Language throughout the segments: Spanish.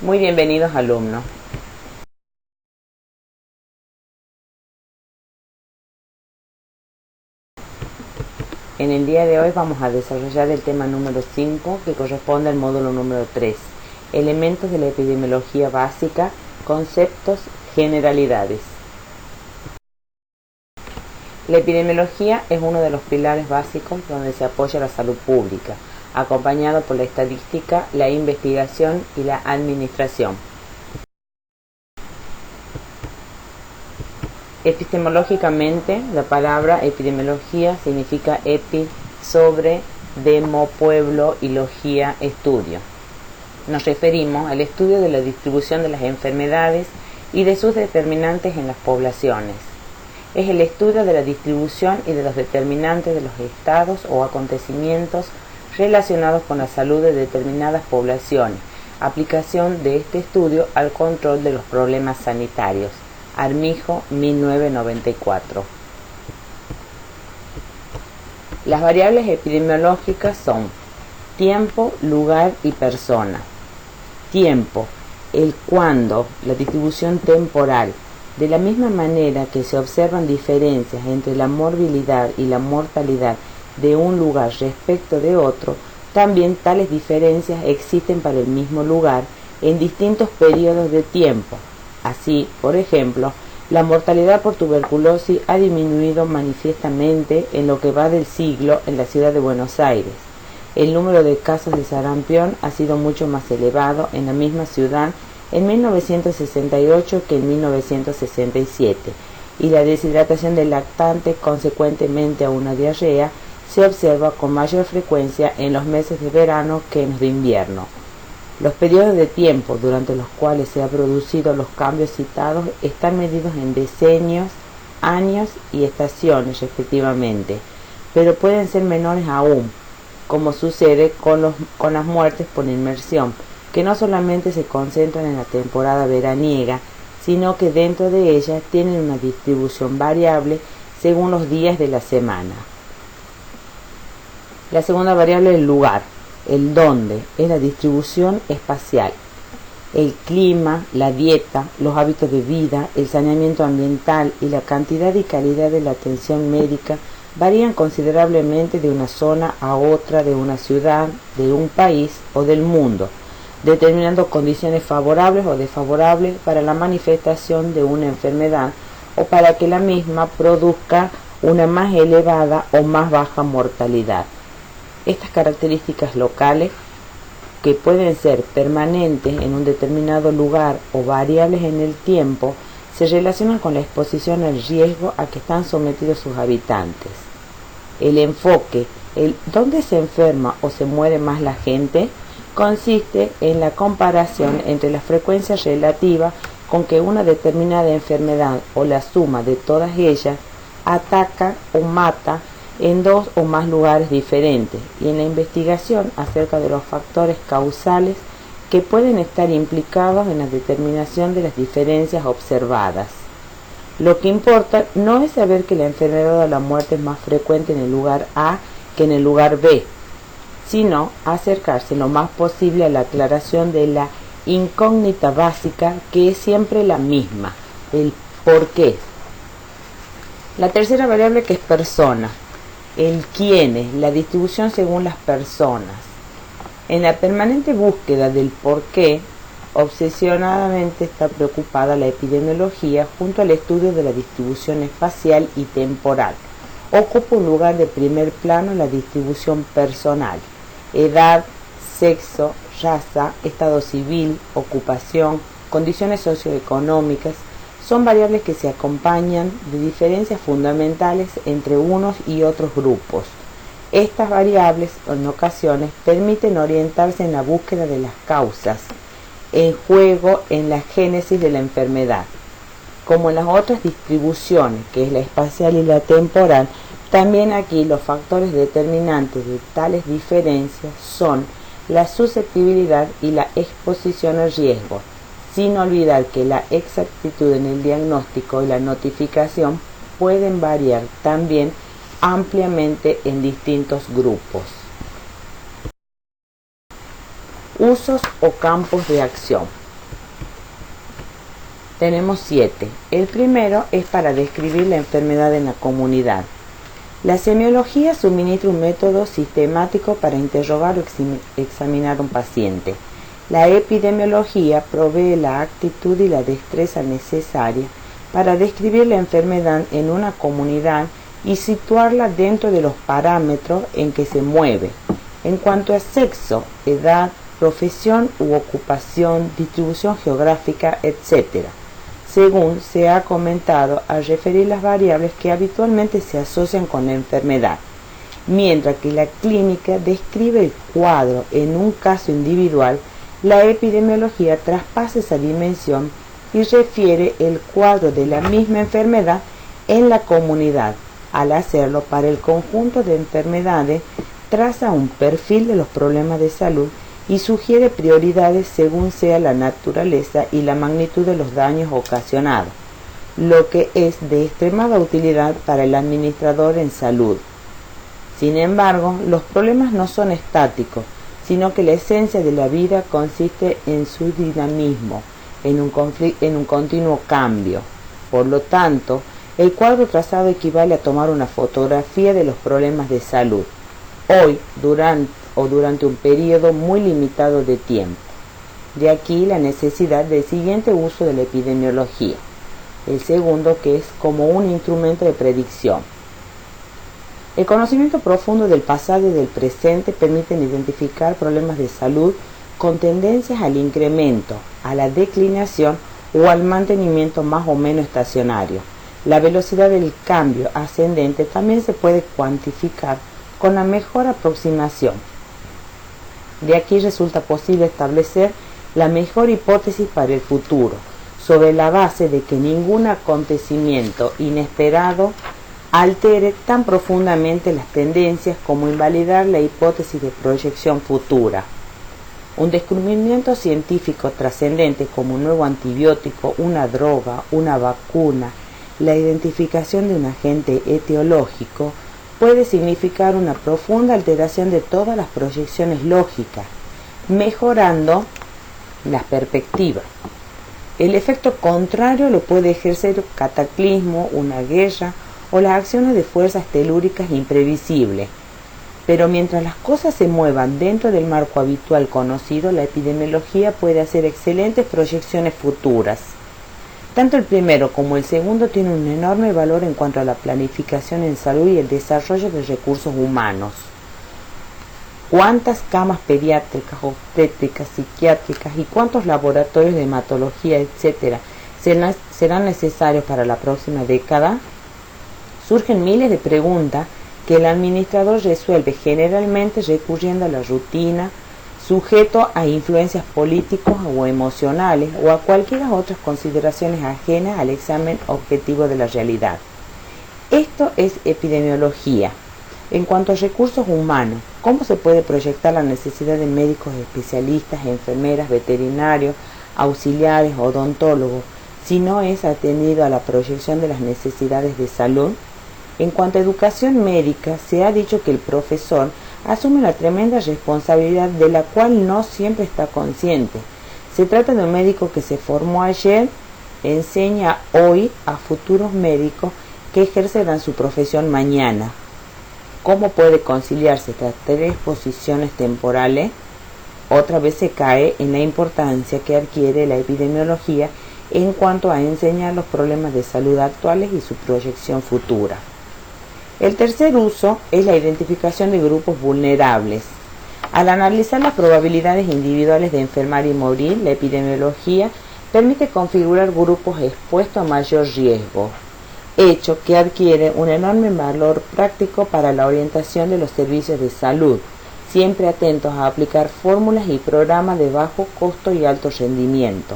Muy bienvenidos, alumnos. En el día de hoy vamos a desarrollar el tema número 5, que corresponde al módulo número 3, elementos de la epidemiología básica, conceptos, generalidades. La epidemiología es uno de los pilares básicos donde se apoya la salud pública, acompañado por la estadística, la investigación y la administración. Epistemológicamente, la palabra epidemiología significa epi, sobre, demo, pueblo, y logía, estudio. Nos referimos al estudio de la distribución de las enfermedades y de sus determinantes en las poblaciones. Es el estudio de la distribución y de los determinantes de los estados o acontecimientos relacionados con la salud de determinadas poblaciones. Aplicación de este estudio al control de los problemas sanitarios. Armijo, 1994. Las variables epidemiológicas son tiempo, lugar y persona. Tiempo, el cuándo, la distribución temporal. De la misma manera que se observan diferencias entre la morbilidad y la mortalidad de un lugar respecto de otro, también tales diferencias existen para el mismo lugar en distintos periodos de tiempo. Así, por ejemplo, la mortalidad por tuberculosis ha disminuido manifiestamente en lo que va del siglo en la ciudad de Buenos Aires. El número de casos de sarampión ha sido mucho más elevado en la misma ciudad en 1968 que en 1967, y la deshidratación del lactante consecuentemente a una diarrea se observa con mayor frecuencia en los meses de verano que en los de invierno. Los periodos de tiempo durante los cuales se han producido los cambios citados están medidos en decenios, años y estaciones respectivamente, pero pueden ser menores aún, como sucede con las muertes por inmersión, que no solamente se concentran en la temporada veraniega, sino que dentro de ella tienen una distribución variable según los días de la semana. La segunda variable es el lugar. El dónde es la distribución espacial. El clima, la dieta, los hábitos de vida, el saneamiento ambiental y la cantidad y calidad de la atención médica varían considerablemente de una zona a otra, de una ciudad, de un país o del mundo, determinando condiciones favorables o desfavorables para la manifestación de una enfermedad o para que la misma produzca una más elevada o más baja mortalidad. Estas características locales, que pueden ser permanentes en un determinado lugar o variables en el tiempo, se relacionan con la exposición al riesgo a que están sometidos sus habitantes. El enfoque, el dónde se enferma o se muere más la gente, consiste en la comparación entre la frecuencia relativa con que una determinada enfermedad o la suma de todas ellas ataca o mata en dos o más lugares diferentes, y en la investigación acerca de los factores causales que pueden estar implicados en la determinación de las diferencias observadas. Lo que importa no es saber que la enfermedad o la muerte es más frecuente en el lugar A que en el lugar B, sino acercarse lo más posible a la aclaración de la incógnita básica, que es siempre la misma, el por qué. La tercera variable, que es persona. El quiénes, la distribución según las personas. En la permanente búsqueda del por qué, obsesionadamente está preocupada la epidemiología junto al estudio de la distribución espacial y temporal. Ocupa un lugar de primer plano la distribución personal. Edad, sexo, raza, estado civil, ocupación, condiciones socioeconómicas, son variables que se acompañan de diferencias fundamentales entre unos y otros grupos. Estas variables, en ocasiones, permiten orientarse en la búsqueda de las causas en juego en la génesis de la enfermedad. Como en las otras distribuciones, que es la espacial y la temporal, también aquí los factores determinantes de tales diferencias son la susceptibilidad y la exposición al riesgo, sin olvidar que la exactitud en el diagnóstico y la notificación pueden variar también ampliamente en distintos grupos. Usos o campos de acción. Tenemos 7. El primero es para describir la enfermedad en la comunidad. La semiología suministra un método sistemático para interrogar o examinar a un paciente. La epidemiología provee la actitud y la destreza necesaria para describir la enfermedad en una comunidad y situarla dentro de los parámetros en que se mueve, en cuanto a sexo, edad, profesión u ocupación, distribución geográfica, etc., según se ha comentado al referir las variables que habitualmente se asocian con la enfermedad, mientras que la clínica describe el cuadro en un caso individual. La epidemiología traspasa esa dimensión y refiere el cuadro de la misma enfermedad en la comunidad. Al hacerlo para el conjunto de enfermedades, traza un perfil de los problemas de salud y sugiere prioridades según sea la naturaleza y la magnitud de los daños ocasionados, lo que es de extremada utilidad para el administrador en salud. Sin embargo, los problemas no son estáticos, sino que la esencia de la vida consiste en su dinamismo, en un continuo cambio. Por lo tanto, el cuadro trazado equivale a tomar una fotografía de los problemas de salud, hoy, durante un periodo muy limitado de tiempo. De aquí la necesidad del siguiente uso de la epidemiología. El segundo, que es como un instrumento de predicción. El conocimiento profundo del pasado y del presente permiten identificar problemas de salud con tendencias al incremento, a la declinación o al mantenimiento más o menos estacionario. La velocidad del cambio ascendente también se puede cuantificar con la mejor aproximación. De aquí resulta posible establecer la mejor hipótesis para el futuro, sobre la base de que ningún acontecimiento inesperado altere tan profundamente las tendencias como invalidar la hipótesis de proyección futura. Un descubrimiento científico trascendente como un nuevo antibiótico, una droga, una vacuna, la identificación de un agente etiológico, puede significar una profunda alteración de todas las proyecciones lógicas, mejorando las perspectivas. El efecto contrario lo puede ejercer un cataclismo, una guerra o las acciones de fuerzas telúricas imprevisibles. Pero mientras las cosas se muevan dentro del marco habitual conocido, la epidemiología puede hacer excelentes proyecciones futuras. Tanto el primero como el segundo tienen un enorme valor en cuanto a la planificación en salud y el desarrollo de recursos humanos. ¿Cuántas camas pediátricas, obstétricas, psiquiátricas y cuántos laboratorios de hematología, etcétera, serán necesarios para la próxima década? Surgen miles de preguntas que el administrador resuelve generalmente recurriendo a la rutina, sujeto a influencias políticas o emocionales o a cualquier otras consideraciones ajenas al examen objetivo de la realidad. Esto es epidemiología. En cuanto a recursos humanos, ¿cómo se puede proyectar la necesidad de médicos especialistas, enfermeras, veterinarios, auxiliares, odontólogos, si no es atendido a la proyección de las necesidades de salud? En cuanto a educación médica, se ha dicho que el profesor asume una tremenda responsabilidad de la cual no siempre está consciente. Se trata de un médico que se formó ayer, enseña hoy a futuros médicos que ejercerán su profesión mañana. ¿Cómo puede conciliarse estas tres posiciones temporales? Otra vez se cae en la importancia que adquiere la epidemiología en cuanto a enseñar los problemas de salud actuales y su proyección futura. El tercer uso es la identificación de grupos vulnerables. Al analizar las probabilidades individuales de enfermar y morir, la epidemiología permite configurar grupos expuestos a mayor riesgo, hecho que adquiere un enorme valor práctico para la orientación de los servicios de salud, siempre atentos a aplicar fórmulas y programas de bajo costo y alto rendimiento.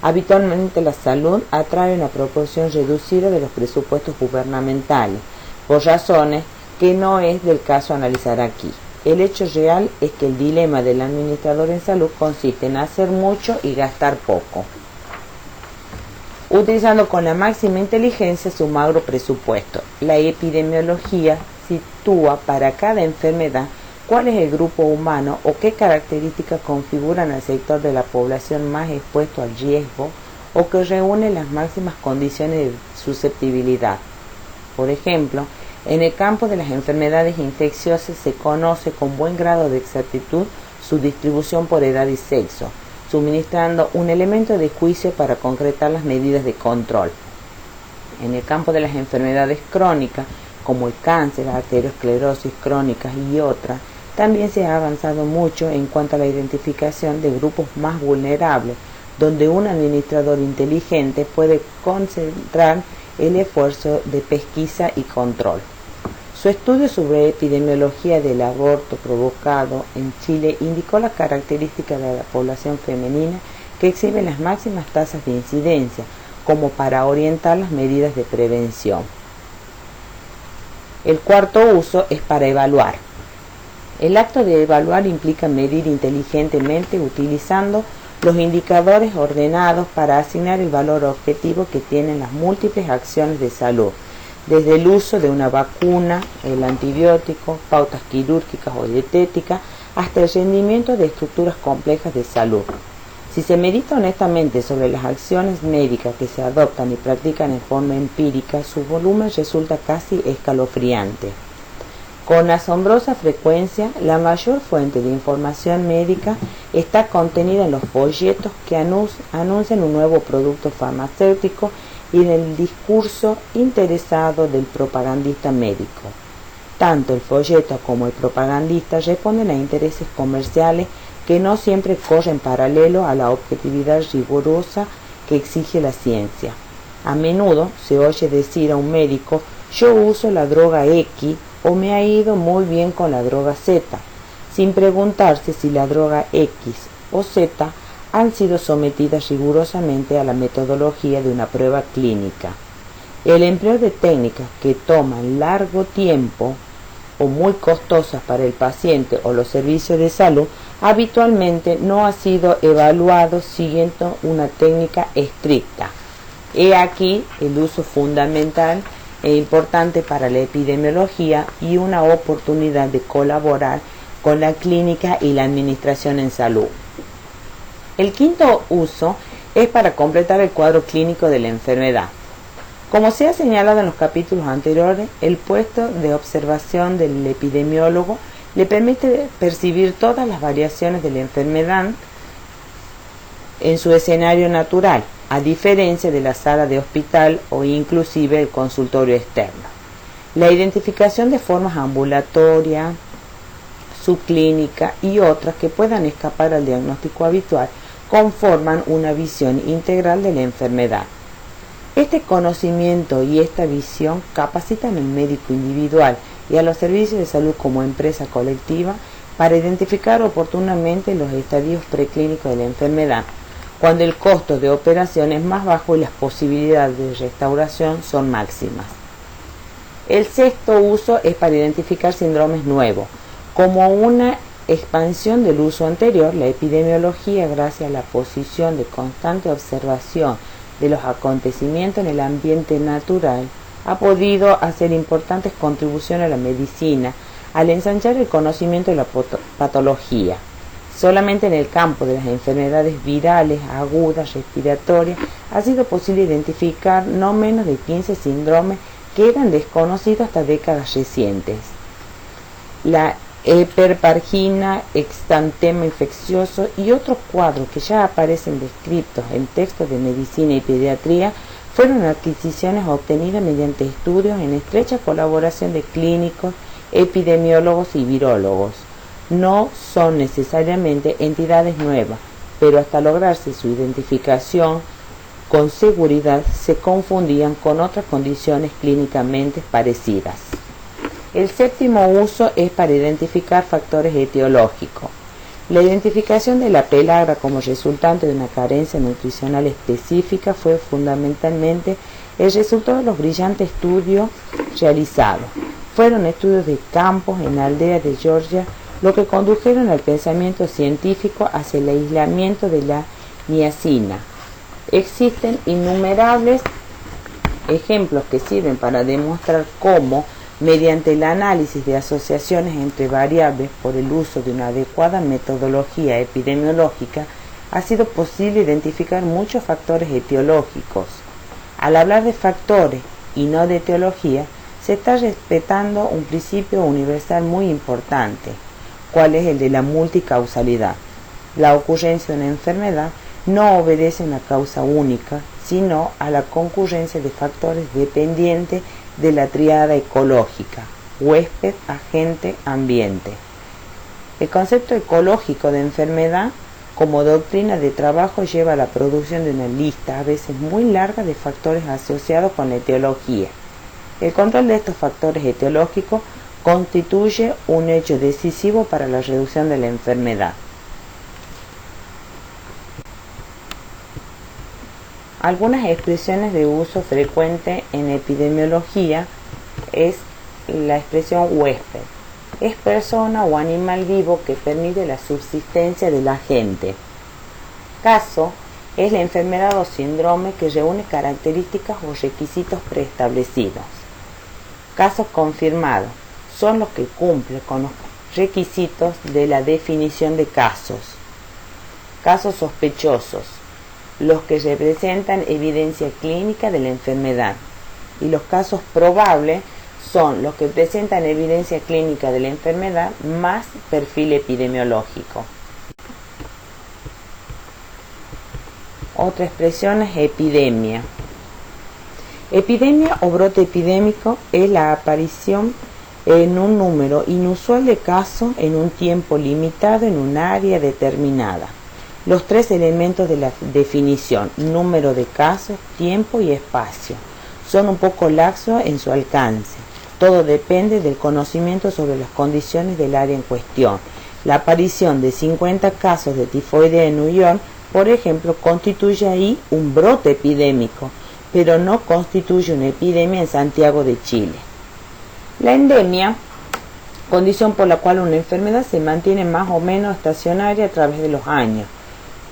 Habitualmente la salud atrae una proporción reducida de los presupuestos gubernamentales, por razones que no es del caso analizar aquí. El hecho real es que el dilema del administrador en salud consiste en hacer mucho y gastar poco, utilizando con la máxima inteligencia su magro presupuesto. La epidemiología sitúa para cada enfermedad cuál es el grupo humano o qué características configuran al sector de la población más expuesto al riesgo o que reúne las máximas condiciones de susceptibilidad. Por ejemplo, en el campo de las enfermedades infecciosas se conoce con buen grado de exactitud su distribución por edad y sexo, suministrando un elemento de juicio para concretar las medidas de control. En el campo de las enfermedades crónicas, como el cáncer, la arteriosclerosis crónica y otras, también se ha avanzado mucho en cuanto a la identificación de grupos más vulnerables, donde un administrador inteligente puede concentrar el esfuerzo de pesquisa y control. Su estudio sobre epidemiología del aborto provocado en Chile indicó las características de la población femenina que exhibe las máximas tasas de incidencia, como para orientar las medidas de prevención. El cuarto uso es para evaluar. El acto de evaluar implica medir inteligentemente utilizando los indicadores ordenados para asignar el valor objetivo que tienen las múltiples acciones de salud, desde el uso de una vacuna, el antibiótico, pautas quirúrgicas o dietéticas, hasta el rendimiento de estructuras complejas de salud. Si se medita honestamente sobre las acciones médicas que se adoptan y practican en forma empírica, su volumen resulta casi escalofriante. Con asombrosa frecuencia, la mayor fuente de información médica está contenida en los folletos que anuncian un nuevo producto farmacéutico y en el discurso interesado del propagandista médico. Tanto el folleto como el propagandista responden a intereses comerciales que no siempre corren paralelo a la objetividad rigurosa que exige la ciencia. A menudo se oye decir a un médico: yo uso la droga X o me ha ido muy bien con la droga Z, sin preguntarse si la droga X o Z han sido sometidas rigurosamente a la metodología de una prueba clínica. El empleo de técnicas que toman largo tiempo o muy costosas para el paciente o los servicios de salud habitualmente no ha sido evaluado siguiendo una técnica estricta. He aquí el uso fundamental e importante para la epidemiología y una oportunidad de colaborar con la clínica y la administración en salud. El quinto uso es para completar el cuadro clínico de la enfermedad. Como se ha señalado en los capítulos anteriores, el puesto de observación del epidemiólogo le permite percibir todas las variaciones de la enfermedad en su escenario natural, a diferencia de la sala de hospital o inclusive el consultorio externo. La identificación de formas ambulatorias, subclínica y otras que puedan escapar al diagnóstico habitual conforman una visión integral de la enfermedad. Este conocimiento y esta visión capacitan al médico individual y a los servicios de salud como empresa colectiva para identificar oportunamente los estadios preclínicos de la enfermedad, cuando el costo de operación es más bajo y las posibilidades de restauración son máximas. El sexto uso es para identificar síndromes nuevos. Como una expansión del uso anterior, la epidemiología, gracias a la posición de constante observación de los acontecimientos en el ambiente natural, ha podido hacer importantes contribuciones a la medicina al ensanchar el conocimiento de la patología. Solamente en el campo de las enfermedades virales agudas respiratorias ha sido posible identificar no menos de 15 síndromes que eran desconocidos hasta décadas recientes. La hiperpargina, exantema infeccioso y otros cuadros que ya aparecen descritos en textos de medicina y pediatría fueron adquisiciones obtenidas mediante estudios en estrecha colaboración de clínicos, epidemiólogos y virólogos. No son necesariamente entidades nuevas, pero hasta lograrse su identificación con seguridad se confundían con otras condiciones clínicamente parecidas. El séptimo uso es para identificar factores etiológicos. La identificación de la pelagra como resultante de una carencia nutricional específica fue fundamentalmente el resultado de los brillantes estudios realizados. Fueron estudios de campos en aldeas de Georgia lo que condujeron al pensamiento científico hacia el aislamiento de la niacina. Existen innumerables ejemplos que sirven para demostrar cómo, mediante el análisis de asociaciones entre variables por el uso de una adecuada metodología epidemiológica, ha sido posible identificar muchos factores etiológicos. Al hablar de factores y no de etiología, se está respetando un principio universal muy importante, cuál es el de la multicausalidad. La ocurrencia de una enfermedad no obedece a una causa única, sino a la concurrencia de factores dependientes de la tríada ecológica: huésped, agente, ambiente. El concepto ecológico de enfermedad como doctrina de trabajo lleva a la producción de una lista a veces muy larga de factores asociados con la etiología. El control de estos factores etiológicos constituye un hecho decisivo para la reducción de la enfermedad. Algunas expresiones de uso frecuente en epidemiología es la expresión huésped. Es persona o animal vivo que permite la subsistencia del agente. Caso es la enfermedad o síndrome que reúne características o requisitos preestablecidos. Casos confirmados son los que cumplen con los requisitos de la definición de casos. Casos sospechosos, los que representan evidencia clínica de la enfermedad. Y los casos probables son los que presentan evidencia clínica de la enfermedad más perfil epidemiológico. Otra expresión es epidemia. Epidemia o brote epidémico es la aparición en un número inusual de casos en un tiempo limitado en un área determinada. Los tres elementos de la definición, número de casos, tiempo y espacio, son un poco laxos en su alcance. Todo depende del conocimiento sobre las condiciones del área en cuestión. La aparición de 50 casos de tifoidea en New York, por ejemplo, constituye ahí un brote epidémico, pero no constituye una epidemia en Santiago de Chile. La endemia, condición por la cual una enfermedad se mantiene más o menos estacionaria a través de los años,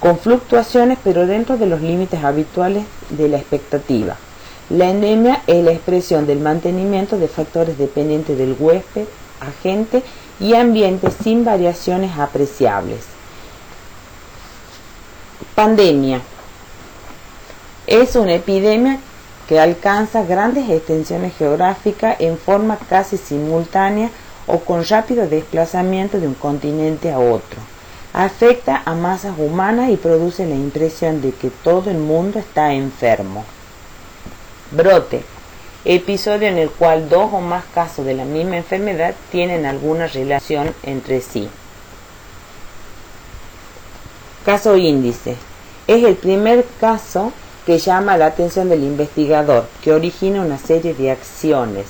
con fluctuaciones pero dentro de los límites habituales de la expectativa. La endemia es la expresión del mantenimiento de factores dependientes del huésped, agente y ambiente sin variaciones apreciables. Pandemia es una epidemia que alcanza grandes extensiones geográficas en forma casi simultánea o con rápido desplazamiento de un continente a otro. Afecta a masas humanas y produce la impresión de que todo el mundo está enfermo. Brote, episodio en el cual dos o más casos de la misma enfermedad tienen alguna relación entre sí. Caso índice, es el primer caso que llama la atención del investigador, que origina una serie de acciones,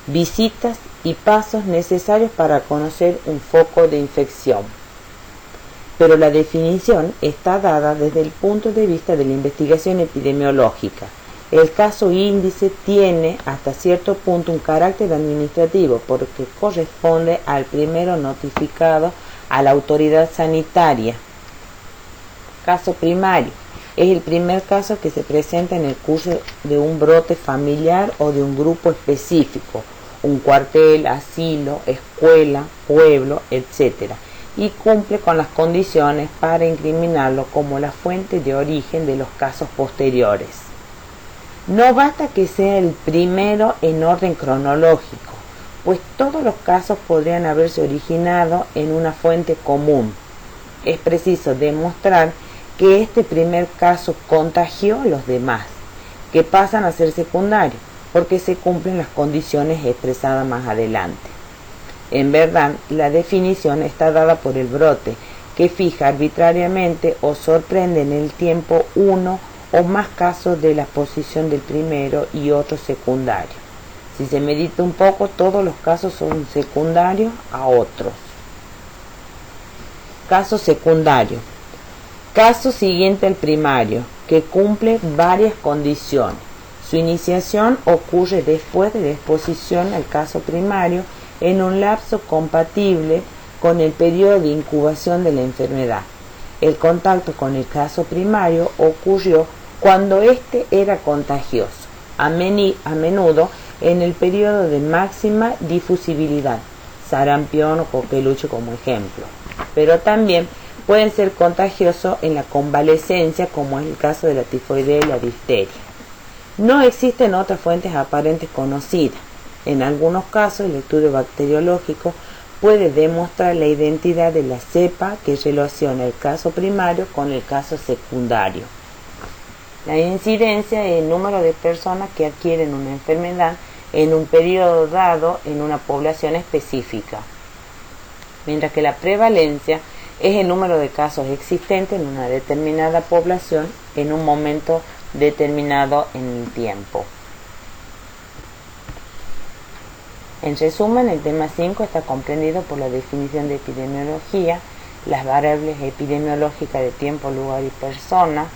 visitas y pasos necesarios para conocer un foco de infección. Pero la definición está dada desde el punto de vista de la investigación epidemiológica. El caso índice tiene hasta cierto punto un carácter administrativo porque corresponde al primero notificado a la autoridad sanitaria. Caso primario. Es el primer caso que se presenta en el curso de un brote familiar o de un grupo específico, un cuartel, asilo, escuela, pueblo, etc., y cumple con las condiciones para incriminarlo como la fuente de origen de los casos posteriores. No basta que sea el primero en orden cronológico, pues todos los casos podrían haberse originado en una fuente común. Es preciso demostrar que este primer caso contagió a los demás, que pasan a ser secundarios, porque se cumplen las condiciones expresadas más adelante. En verdad, la definición está dada por el brote, que fija arbitrariamente o sorprende en el tiempo uno o más casos de la posición del primero y otro secundario. Si se medita un poco, todos los casos son secundarios a otros. Caso secundario. Caso siguiente al primario, que cumple varias condiciones. Su iniciación ocurre después de la exposición al caso primario en un lapso compatible con el periodo de incubación de la enfermedad. El contacto con el caso primario ocurrió cuando éste era contagioso, a menudo en el periodo de máxima difusibilidad, sarampión o coqueluche como ejemplo, pero también pueden ser contagiosos en la convalecencia, como es el caso de la tifoidea y la difteria. No existen otras fuentes aparentes conocidas. En algunos casos, el estudio bacteriológico puede demostrar la identidad de la cepa que relaciona el caso primario con el caso secundario. La incidencia es el número de personas que adquieren una enfermedad en un periodo dado en una población específica, mientras que la prevalencia es el número de casos existentes en una determinada población en un momento determinado en el tiempo. En resumen, el tema 5 está comprendido por la definición de epidemiología, las variables epidemiológicas de tiempo, lugar y persona,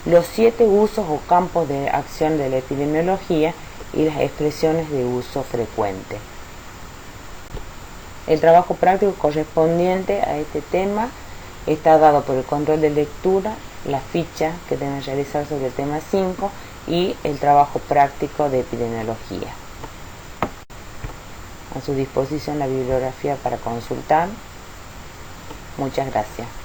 los 7 usos o campos de acción de la epidemiología y las expresiones de uso frecuente. El trabajo práctico correspondiente a este tema está dado por el control de lectura, la ficha que deben realizar sobre el tema 5 y el trabajo práctico de epidemiología. A su disposición la bibliografía para consultar. Muchas gracias.